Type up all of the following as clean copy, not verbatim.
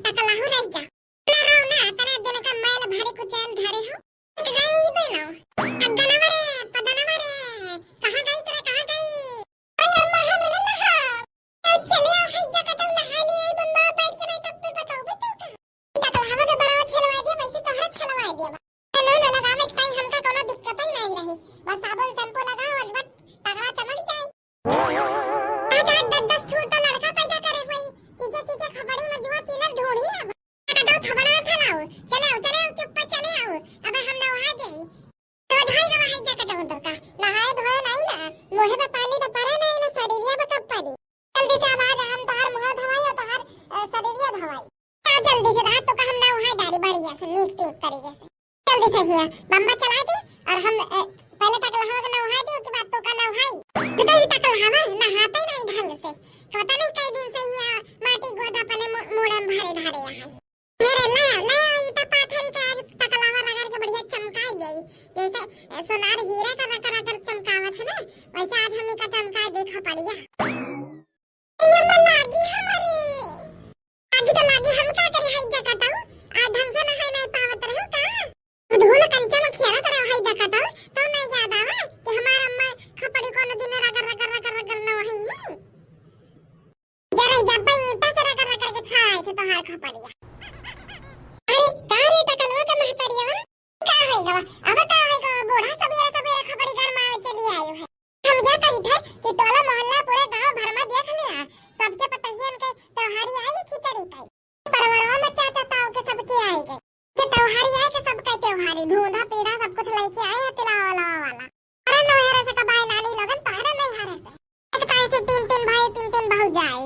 टकला हो रही जा ना रहो ना तना दिन का मैल भारी कुचैल धारे हो गई भी ना अगना मरे पदना मरे कहां गई तेरा कहां गई ओए अम्मा हम नहा चले आओ है जगह तो नहा ले बंदा बैठ के नहीं तब भी बताओ टकला हवा के बराबर छलवा दिया वैसे तो हर छलवा दिया नो नो लगावे ताई हमका कोनो दिक्कत ही नहीं रही बस साबुन शैम्पू लगाओ और बस टकला चमक जाए आठ आठ 10 छूट तो लड़का पैदा करे हुई की खबड़ी में जुआ चिलर ढूंढी अब कटाओ थबड़ा फलाओ चले आओ चुप पे चले आओ अब हम नहा गई तो धोई गवा है जकट उधर का नहाए धोए नहीं ना मुंह में पानी तो पड़ा नहीं ना शरीरिया पे कब पड़ी जल्दी से आवाज हम तोहर मुंह धोवाई और तोहर शरीरिया धोवाई जल्दी से रात तो का हम नहाए डाली बढ़िया से नीक नीक तरीके से जल्दी से हिया बम्बा चला दे और हम पहले टकला हवा का नहा दे उसके बाद तो का नहाई तो ही टकला हवा नहाते नहीं ढंग से पता नहीं कई दिन से यहाँ माटी गोदा पने मुड़म भरे धारे यहाँ तेरे ले ईटा पाथरी का आज टकलावा लगा के बढ़िया चमकाई गई जैसे सोनार हीरे का रकर चमकावत है ना वैसे आज हमें का चमकाए देखो पड़िया ये मन लागी हमारे आगे तो लागी हम का करे है जकटाऊ आज ढंग से नहाए नहीं पावत रहो का धूल कंचा में खेला करे है जकटाऊ तो नहीं याद आवा कि हमारा अम्मा खपड़ी को न दिन रगर न वही जरा जब ईटा से रगर के छाए थे तोहार खपड़िया अरे तारे टकलवा का महतरिया का है गवा अब का है गो बूढ़ा सबेरे खपड़ी घर में चली आयो है हम क्या कही थे कि टोला मोहल्ला पूरे गांव भर में देख लिया सबके पतहियन के त्योहारी आई खिचड़ी खाई परवरवा में चाचा ताऊ के सबके आई गए के त्योहारी आए के सबके त्योहारी धूंधा पीड़ा सब कुछ लेके आए हैं तिलावा वाला अरे नवहरा से कबाई नानी लगन तारे नहीं हारे से एक ताई से तीन भाई तीन बहू जाए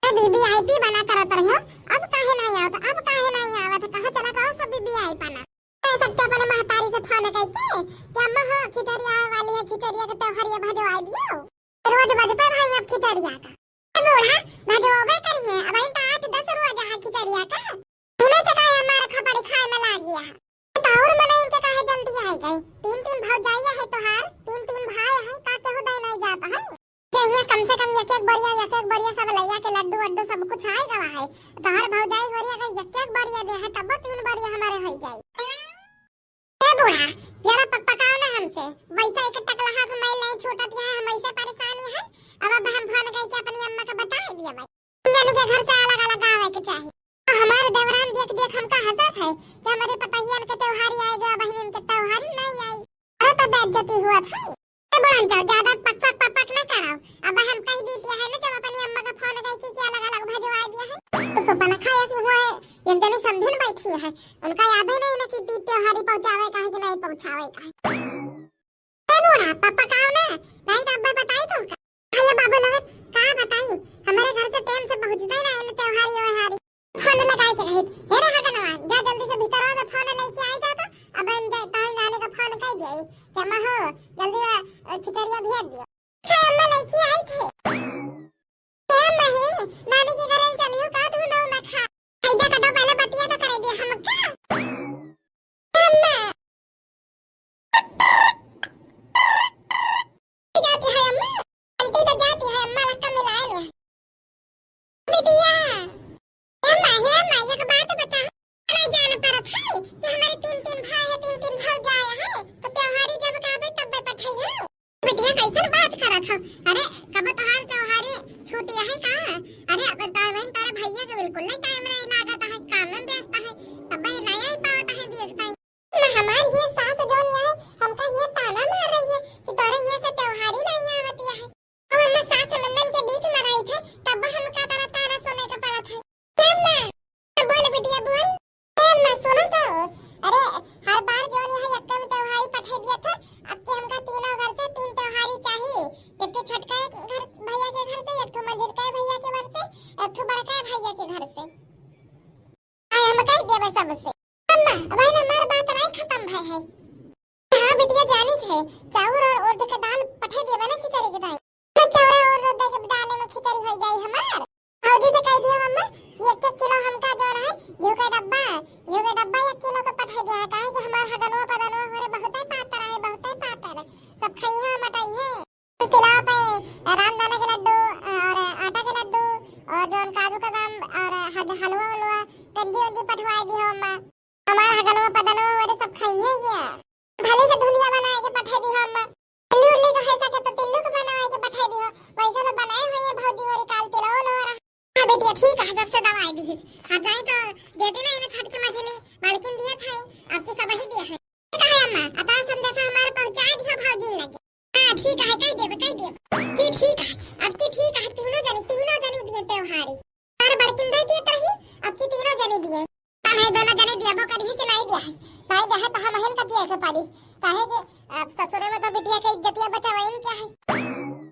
बीबीआईपी बना करत रहो अब काहे नहीं आवत कहां चला गओ सब बीबीआई बना ए सत्या अपने महतारी से फोन कई के क्या मह खिचड़ी आए वाली है खिचड़िया के त्योहारिया भजवाई दियो रोज बजपे भाई अब खिचड़िया का बूढ़ा भजवाबे करिए अब इन 8-10 रोज है खिचड़िया का इने से काहे हमारे खपड़ी खाए में लागिया है और मने इनके काहे जल्दी आई गई तीन भौजाइया है तोहार तीन भाई है का केहू दे नहीं जाता है चाहिए कम से कम एक बरिया सब लैया के लड्डू वड्डू सब कुछ आए गवा है तोहर भौजाई बरिया का एक बरिया दे है तब 3 बरिया हमारे हो जाए ए बूढ़ा जरा पकाओ ना हमसे वैसा एक टकला हाथ में नहीं छोटा दिया है हम ऐसे परेशानी है अब हम फोन करके अपनी अम्मा को बता दिया भाई जाने के घर से अलग आवे के चाहिए हमारे देवरान देख हमका हंसत है कि हमारे पतहियन के त्योहारी आएगा बहन के त्योहार नहीं आई अरे तो बेइज्जती हुआ था बुढ़ान जाओ ज्यादा पक ना कराओ अब हम कह दी दिया है ना जब अपनी अम्मा का फोन करके कि अलग भजवा दिया है तो सुपना खाया से हुआ ये जने समझन बैठी है उनका याद है नहीं ना कि दी त्योहारी पहुंचावे काहे कि नहीं पहुंचावे काहे ए बूढ़ा पापा काओ ना नहीं तो अब्बा बताई तो भैया बाबू लगन का बताई हमारे घर से टाइम से पहुंचते ना इन त्योहारी त्योहारी फोन लगाई के रहे हे रहा कनवा जा जल्दी से भीतर आओ फोन लेके आई जा तो अब इन ताऊ नानी का फोन कह दिए कि अम्मा हो जल्दी खिचड़िया भेज दियो अम्मा लेके आई थे अम्मा है नानी के घर में चलियो का तू ना खा आइजा कटो पहले बतिया तो करे दे हमका अम्मा जाती है अम्मा आंटी तो जाती है अम्मा लक्का मिलाए ने बिटिया अम्मा एक बात बता नहीं जाने पर था कि हमारे तीन भाई है तीन भौजाई है तो त्योहारी जब काबे तब बैठाई है बिटिया कैसे बात करत हो अरे कब तोहार त्योहारी छूटी है का अरे अब बहन तारे भैया के बिल्कुल नहीं टाइम नहीं लागत है काम में व्यस्त है तब नहीं आई पावत है देखता है हमारी ये सास जोनिया है हमका ये ताना मार रही है कि तोरे ये से त्योहारी नहीं आवती है और हम सास नंदन के बीच में रही थे तब हम का तारा ताना सुने के पड़त है अम्मा बोल बिटिया बोल अम्मा सुनो तो अरे हर बार जोनिया है यक्का में त्योहारी पठा दिया था अब के हमका तीनों घर से 3 त्योहारी चाहिए एक तो छोटका घर भैया के घर से एक तो मझिलका भैया के घर से एक तो बड़का भैया के घर से आय हम कह देबे सबसे अम्मा अब हमार बात नहीं खत्म भाई है हां बिटिया जानी थे चावल और उड़द के दाल पठा देबे ना खिचड़ी के दाल चावल और उड़द के दाल में खिचड़ी हो जाई हमार फौजी से कह दिया मम्मा कि 1 किलो हमका जो है घी का डब्बा 1 किलो का पठा दिया है काहे कि हमार हगनवा पदनवा होरे बहुत पातर सब खाई है मटाई है तिला पे रामदाना के लड्डू और आटा के लड्डू और जो काजू का दाम और हलवा गंजी वंजी पठवा दी हो अम्मा हमार हगनवा पदनवा वाले सब खाई है क्या भले के धुनिया बनाए के पठा दी हो अम्मा तिल्ली उल्ली का है सके तो तिल्लू को बनाए के पठा दी हो वैसे तो बनाए हुए है भौजी और काल तिलो लो रहा हां बेटिया ठीक है सबसे दवाई दी हां जाए तो देते ना इन्हें छटके मछली मालकिन दिया था आपके सब ही दिया है ठीक है अम्मा अता संदेशा हमारे पहुंचा दियो भौजी लगे हां ठीक है कह देब की ठीक है अब की ठीक है तीनों जने दिए त्योहारी तार बड़किन दे दिए तही अब की तीनों जने दिए ताने दोनों जने दिया बो करी कि नहीं दिया है नहीं दिया है तो हम हन का दिया के पड़ी काहे कि ससुरे में तो बिटिया के इज्जतिया बचावेन क्या है